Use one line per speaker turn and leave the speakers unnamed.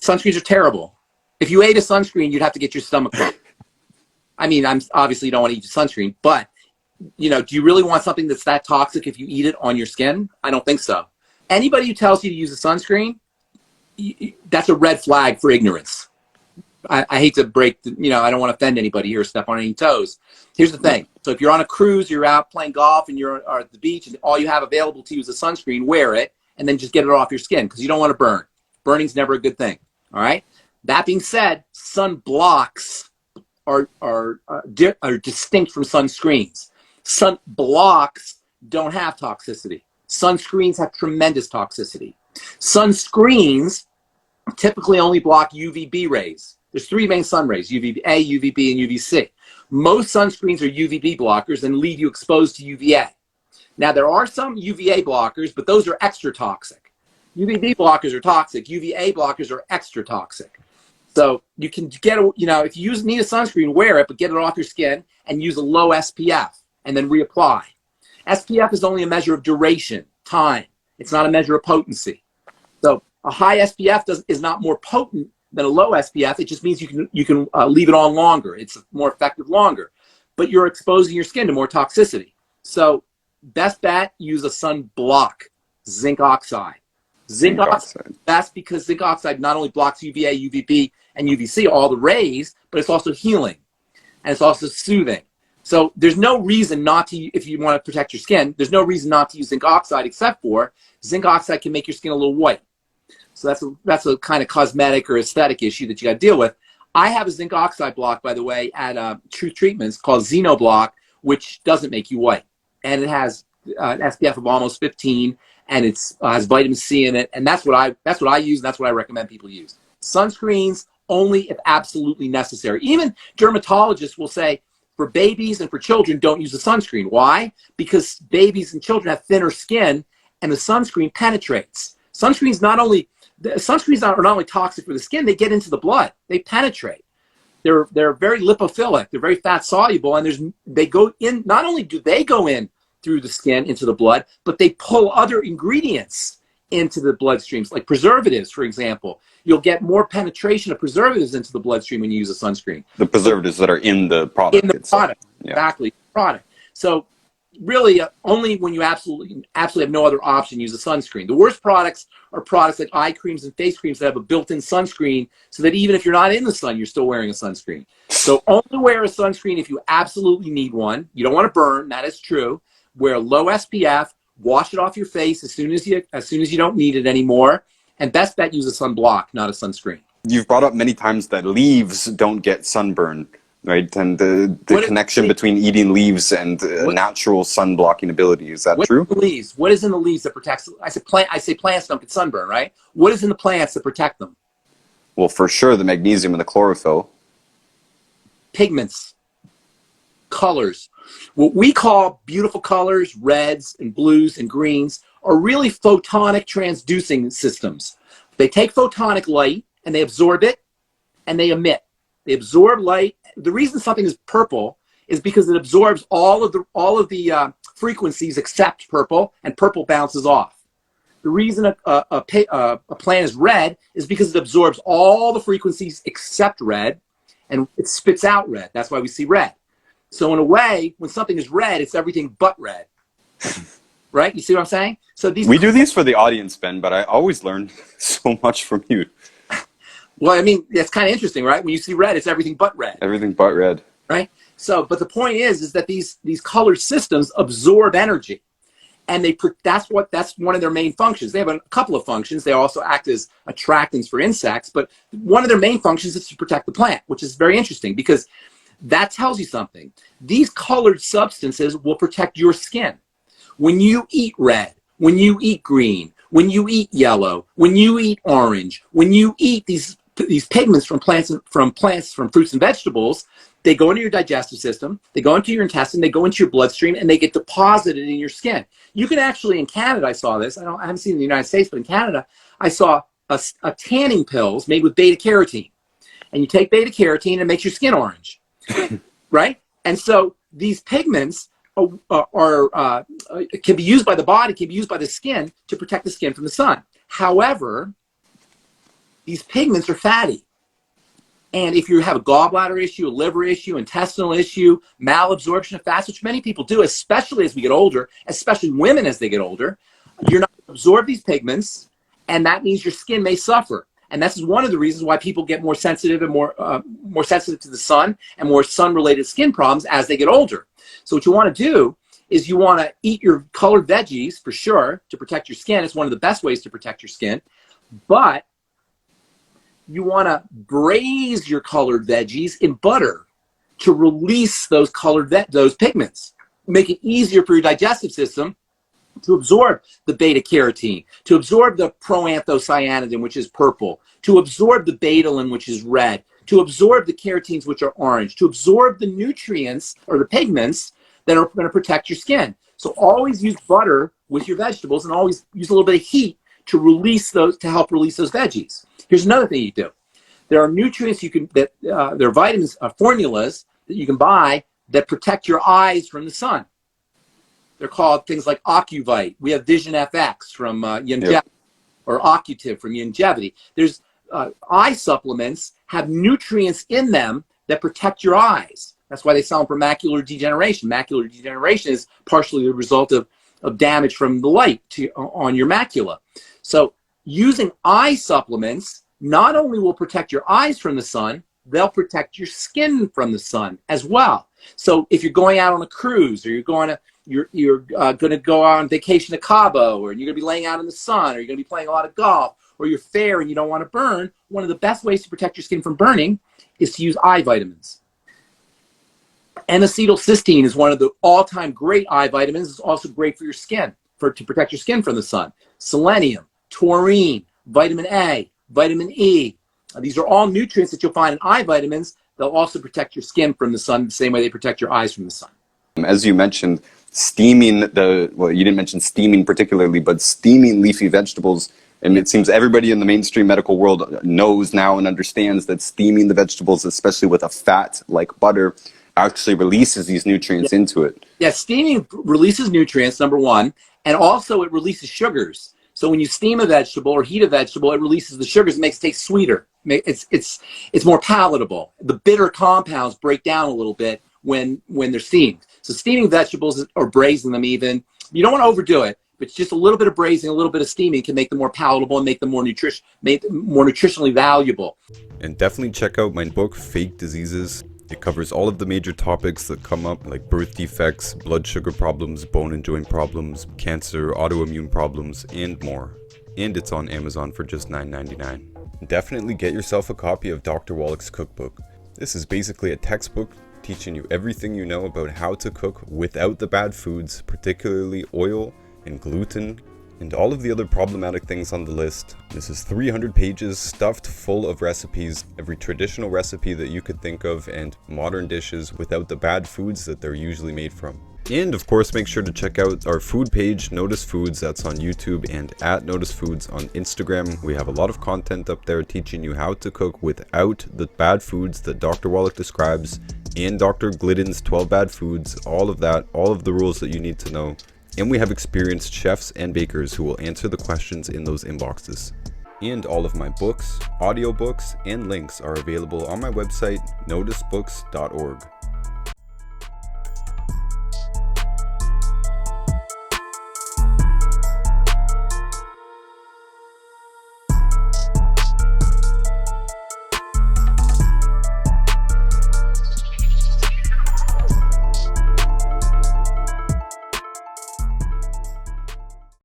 Sunscreens are terrible. If you ate a sunscreen, you'd have to get your stomach pumped. I mean, I'm obviously you don't want to eat sunscreen, but you know, do you really want something that's that toxic if you eat it on your skin? I don't think so. Anybody who tells you to use a sunscreen, that's a red flag for ignorance. I hate to break, you know, I don't want to offend anybody here or step on any toes. Here's the thing. So if you're on a cruise, you're out playing golf and you're at the beach and all you have available to you is a sunscreen, wear it and then just get it off your skin because you don't want to burn. Burning's never a good thing. All right. That being said, sun blocks are distinct from sunscreens. Sun blocks don't have toxicity. Sunscreens have tremendous toxicity. Sunscreens typically only block UVB rays. There's three main sun rays, UVA, UVB, and UVC. Most sunscreens are UVB blockers and leave you exposed to UVA. Now, there are some UVA blockers, but those are extra toxic. UVB blockers are toxic. UVA blockers are extra toxic. So you can get, you know, if you need a sunscreen, wear it, but get it off your skin and use a low SPF and then reapply. SPF is only a measure of duration, time. It's not a measure of potency. So a high SPF is not more potent than a low SPF. It just means you can leave it on longer. It's more effective longer, but you're exposing your skin to more toxicity. So best bet, use a sun block, zinc oxide. Zinc oxide. That's because zinc oxide not only blocks UVA, UVB, and UVC, all the rays, but it's also healing and it's also soothing. So there's no reason not to, if you want to protect your skin, there's no reason not to use zinc oxide except for zinc oxide can make your skin a little white. So that's a kind of cosmetic or aesthetic issue that you got to deal with. I have a zinc oxide block, by the way, at Truth Treatments called Xenoblock, which doesn't make you white. And it has an SPF of almost 15, and it has vitamin C in it. And that's what I use, and that's what I recommend people use. Sunscreens only if absolutely necessary. Even dermatologists will say, for babies and for children, don't use a sunscreen. Why? Because babies and children have thinner skin, and the sunscreen penetrates. Sunscreens are not only toxic for the skin, they get into the blood. They penetrate. They're very lipophilic. They're very fat soluble, and they go in. Not only do they go in through the skin into the blood, but they pull other ingredients into the bloodstreams, like preservatives, for example. You'll get more penetration of preservatives into the bloodstream when you use a sunscreen.
The preservatives that are in the product.
In the product, yeah. Exactly, product. So really, only when you absolutely have no other option, use a sunscreen. The worst products are products like eye creams and face creams that have a built-in sunscreen, so that even if you're not in the sun, you're still wearing a sunscreen. So only wear a sunscreen if you absolutely need one. You don't want to burn, that is true. Wear low SPF, wash it off your face as soon as you don't need it anymore, and best bet, use a sunblock, not a sunscreen.
You've brought up many times that leaves don't get sunburn, right? And the connection between eating leaves and natural sun blocking ability, is that true?
Leaves. What is in the leaves that protects? I say plants don't get sunburn, right? What is in the plants that protect them?
Well, for sure, the magnesium and the chlorophyll.
Pigments, colors. What we call beautiful colors, reds and blues and greens, are really photonic transducing systems. They take photonic light and they absorb it and they emit. They absorb light. The reason something is purple is because it absorbs all of the frequencies except purple, and purple bounces off. The reason a plant is red is because it absorbs all the frequencies except red, and it spits out red. That's why we see red. So in a way, when something is red, it's everything but red. Right? You see what I'm saying? So we
do these for the audience, Ben, but I always learn so much from you.
Well, I mean, that's kind of interesting, right? When you see red, it's everything but red.
Everything but red.
Right? So, but the point is that these color systems absorb energy, and that's one of their main functions. They have a couple of functions. They also act as attractants for insects, but one of their main functions is to protect the plant, which is very interesting because that tells you something. These colored substances will protect your skin. When you eat red, when you eat green, when you eat yellow, when you eat orange, when you eat these pigments from fruits and vegetables, they go into your digestive system, they go into your intestine, they go into your bloodstream, and they get deposited in your skin. You can actually, in Canada, I saw this, I haven't seen it in the United States, but in Canada, I saw a tanning pills made with beta carotene. And you take beta carotene and it makes your skin orange, right? And so these pigments can be used by the body, can be used by the skin to protect the skin from the sun. However, these pigments are fatty. And if you have a gallbladder issue, a liver issue, intestinal issue, malabsorption of fats, which many people do, especially as we get older, especially women as they get older, you're not going to absorb these pigments, and that means your skin may suffer. And this is one of the reasons why people get more sensitive and more sensitive to the sun and more sun-related skin problems as they get older. So what you want to do is you want to eat your colored veggies for sure to protect your skin. It's one of the best ways to protect your skin. But you want to braise your colored veggies in butter to release those those pigments. Make it easier for your digestive system to absorb the beta carotene, to absorb the proanthocyanidin, which is purple, to absorb the betalain, which is red, to absorb the carotenes, which are orange, to absorb the nutrients or the pigments that are going to protect your skin. So always use butter with your vegetables, and always use a little bit of heat to release those, to help release those veggies. Here's another thing you do. There are nutrients there are vitamins, formulas that you can buy that protect your eyes from the sun. They're called things like Ocuvite. We have Vision FX from Youngevity, or Occutive from Youngevity. There's eye supplements have nutrients in them that protect your eyes. That's why they sell them for macular degeneration. Macular degeneration is partially the result of damage from the light on your macula. So using eye supplements not only will protect your eyes from the sun, they'll protect your skin from the sun as well. So if you're going out on a cruise, or you're going to go on vacation to Cabo, or you're going to be laying out in the sun, or you're going to be playing a lot of golf, or you're fair and you don't want to burn, one of the best ways to protect your skin from burning is to use eye vitamins. N-acetylcysteine is one of the all-time great eye vitamins. It's also great for your skin, to protect your skin from the sun. Selenium, taurine, vitamin A, vitamin E. These are all nutrients that you'll find in eye vitamins. They'll also protect your skin from the sun the same way they protect your eyes from the sun.
As you mentioned, steaming well, you didn't mention steaming particularly, but steaming leafy vegetables, and it seems everybody in the mainstream medical world knows now and understands that steaming the vegetables, especially with a fat like butter, actually releases these nutrients into it.
Yeah, steaming releases nutrients, number one, and also it releases sugars. So when you steam a vegetable or heat a vegetable, it releases the sugars. It makes it taste sweeter. It's more palatable. The bitter compounds break down a little bit when they're steamed. So steaming vegetables, or braising them even, you don't want to overdo it, but just a little bit of braising, a little bit of steaming can make them more palatable and make them more nutritionally valuable.
And definitely check out my book, Fake Diseases. It covers all of the major topics that come up, like birth defects, blood sugar problems, bone and joint problems, cancer, autoimmune problems, and more. And it's on Amazon for just $9.99. Definitely get yourself a copy of Dr. Wallach's cookbook. This is basically a textbook teaching you everything you know about how to cook without the bad foods, particularly oil and gluten, and all of the other problematic things on the list. This is 300 pages stuffed full of recipes, every traditional recipe that you could think of, and modern dishes without the bad foods that they're usually made from. And of course, make sure to check out our food page, Notice Foods, that's on YouTube, and at Notice Foods on Instagram. We have a lot of content up there teaching you how to cook without the bad foods that Dr. Wallach describes, and Dr. Glidden's 12 bad foods, all of that, all of the rules that you need to know. And we have experienced chefs and bakers who will answer the questions in those inboxes. And all of my books, audiobooks, and links are available on my website, noticebooks.org.